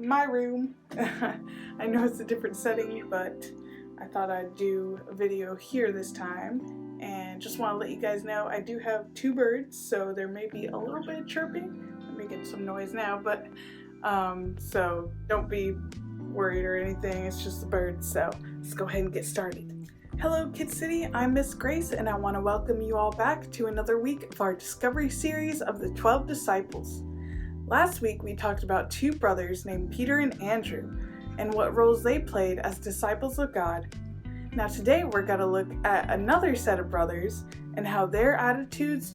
my room. I know it's a different setting, but I thought I'd do a video here this time. And just want to let you guys know I do have two birds, so there may be a little bit of chirping. I'm making some noise now, but so don't be worried or anything. It's just the birds. So let's go ahead and get started. Hello Kid City, I'm Ms.Grace, and I want to welcome you all back to another week of our Discovery series of the 12 Disciples. Last week we talked about two brothers named Peter and Andrew and what roles they played as disciples of God. Now today we're going to look at another set of brothers and how their attitudes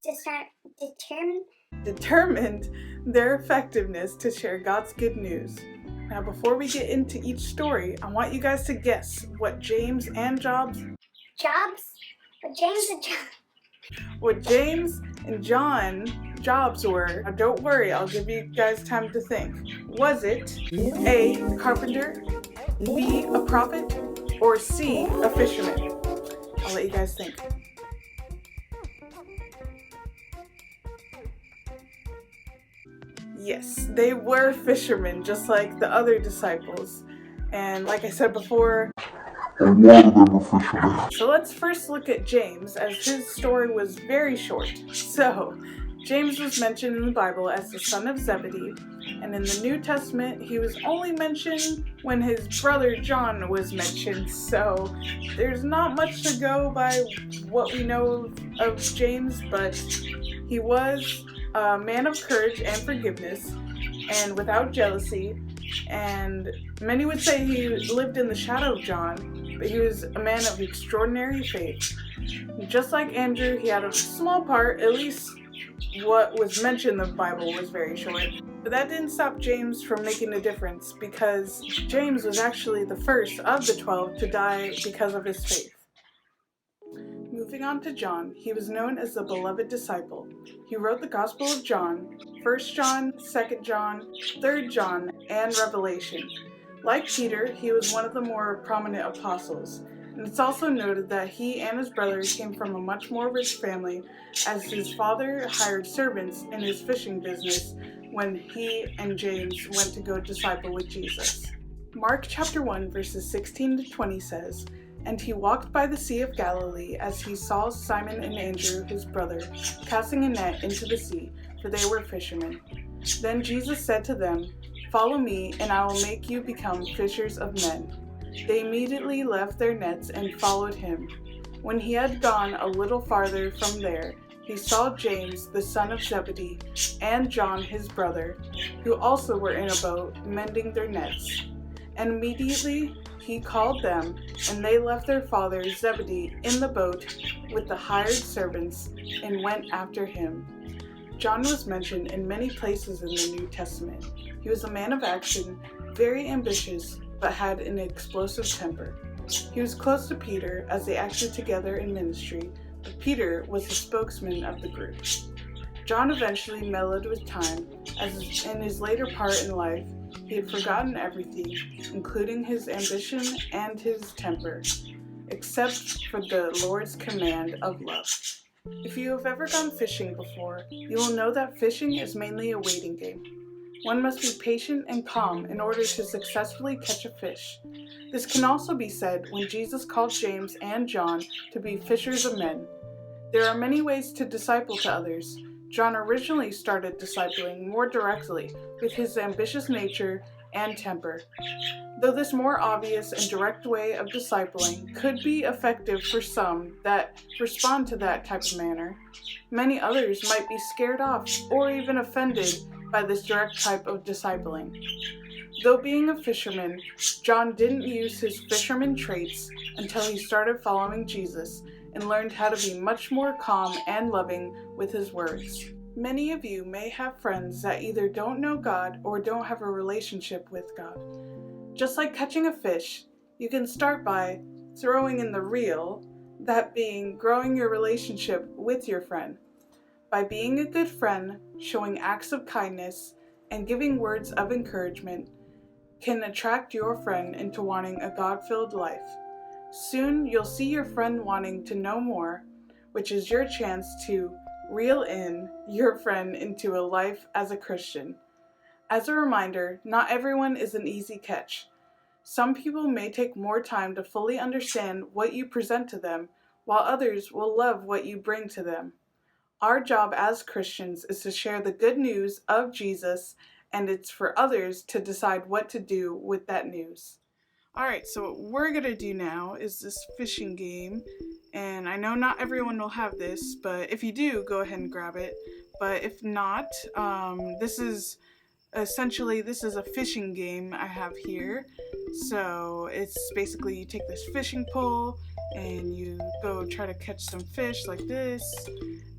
determined their effectiveness to share God's good news. Now before we get into each story, I want you guys to guess what James and John jobs were. Now don't worry, I'll give you guys time to think. Was it A, a carpenter, B, a prophet, or C, a fisherman? I'll let you guys think. Yes, they were fishermen, just like the other disciples. And like I said before, a lot of them were fishermen. So let's first look at James, as his story was very short. So, James was mentioned in the Bible as the son of Zebedee, and in the New Testament, he was only mentioned when his brother John was mentioned, so there's not much to go by what we know of James, but he was a man of courage and forgiveness, and without jealousy, and many would say he lived in the shadow of John, but he was a man of extraordinary faith. Just like Andrew, he had a small part, at least what was mentioned in the Bible was very short. But that didn't stop James from making a difference, because James was actually the first of the 12 to die because of his faith. Moving on to John, he was known as the beloved disciple. He wrote the Gospel of John, 1 John, 2 John, 3 John, and Revelation. Like Peter, he was one of the more prominent apostles. And it's also noted that he and his brothers came from a much more rich family, as his father hired servants in his fishing business when he and James went to go disciple with Jesus. Mark chapter 1 verses 16 to 20 says, "And he walked by the Sea of Galilee as he saw Simon and Andrew his brother casting a net into the sea, for they were fishermen. Then Jesus said to them, 'Follow me, and I will make you become fishers of men.' They immediately left their nets and followed him. When he had gone a little farther from there, he saw James, the son of Zebedee, and John his brother, who also were in a boat, mending their nets. And immediately he called them, and they left their father Zebedee in the boat with the hired servants, and went after him." John was mentioned in many places in the New Testament. He was a man of action, very ambitious, but had an explosive temper. He was close to Peter as they acted together in ministry, but Peter was the spokesman of the group. John eventually mellowed with time, as in his later part in life, he had forgotten everything, including his ambition and his temper, except for the Lord's command of love. If you have ever gone fishing before, you will know that fishing is mainly a waiting game. One must be patient and calm in order to successfully catch a fish. This can also be said when Jesus called James and John to be fishers of men. There are many ways to disciple to others. John originally started discipling more directly with his ambitious nature and temper. Though this more obvious and direct way of discipling could be effective for some that respond to that type of manner, many others might be scared off or even offended by this direct type of discipling. Though being a fisherman, John didn't use his fisherman traits until he started following Jesus and learned how to be much more calm and loving with his words. Many of you may have friends that either don't know God or don't have a relationship with God. Just like catching a fish, you can start by throwing in the reel, that being growing your relationship with your friend. By being a good friend, showing acts of kindness, and giving words of encouragement can attract your friend into wanting a God-filled life. Soon you'll see your friend wanting to know more, which is your chance to reel in your friend into a life as a Christian. As a reminder, not everyone is an easy catch. Some people may take more time to fully understand what you present to them, while others will love what you bring to them. Our job as Christians is to share the good news of Jesus, and it's for others to decide what to do with that news. Alright, so what we're going to do now is this fishing game, and I know not everyone will have this, but if you do, go ahead and grab it. But if not, this is a fishing game I have here. So it's basically you take this fishing pole and you go try to catch some fish like this.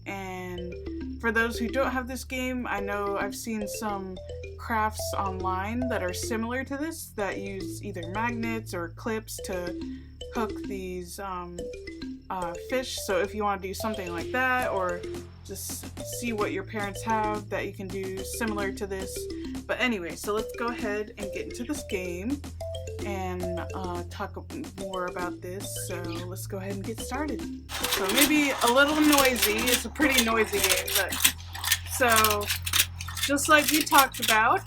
And for those who don't have this game, I know I've seen some crafts online that are similar to this that use either magnets or clips to hook these fish. So if you want to do something like that, or just see what your parents have that you can do similar to this. But anyway, so let's go ahead and get into this game and talk more about this. So let's go ahead and get started. So maybe a little noisy. It's a pretty noisy game, but so just like we talked about,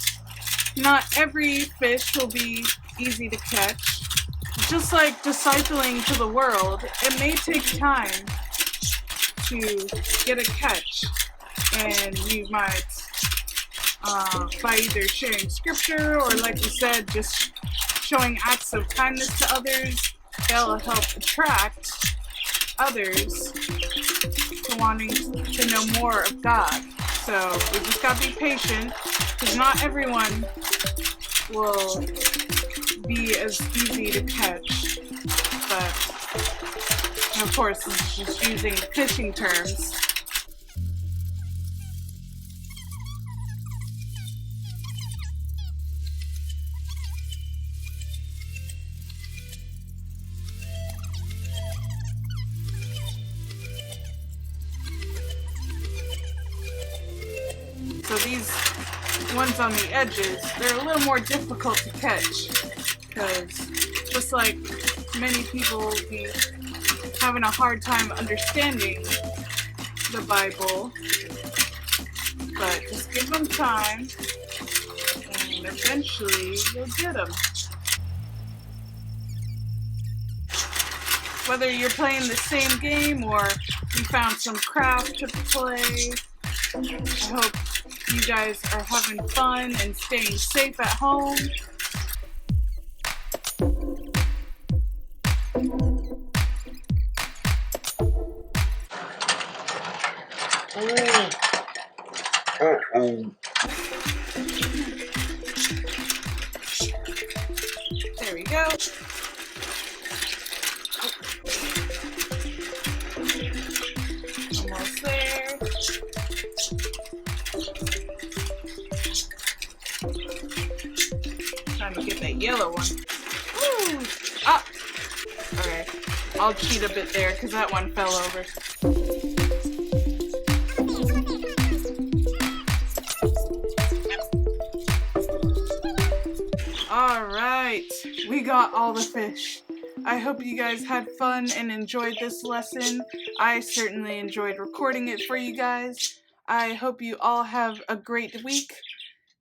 not every fish will be easy to catch. Just like discipling to the world, it may take time to get a catch, and you might by either sharing scripture or, like we said, just showing acts of kindness to others, that'll help attract others to wanting to know more of God. So we just gotta be patient, because not everyone will be as easy to catch. But of course, it's just using fishing terms. So these ones on the edges, they're a little more difficult to catch, because just like many people will be having a hard time understanding the Bible, but just give them time and eventually you'll get them. Whether you're playing the same game or you found some craft to play, I hope you guys are having fun and staying safe at home. There we go. Almost there. Trying to get that yellow one. Woo! Ah! Okay, I'll cheat a bit there because that one fell over. Alright, we got all the fish. I hope you guys had fun and enjoyed this lesson. I certainly enjoyed recording it for you guys. I hope you all have a great week,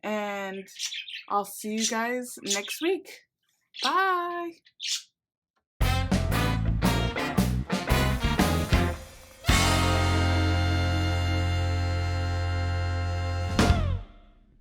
and I'll see you guys next week. Bye!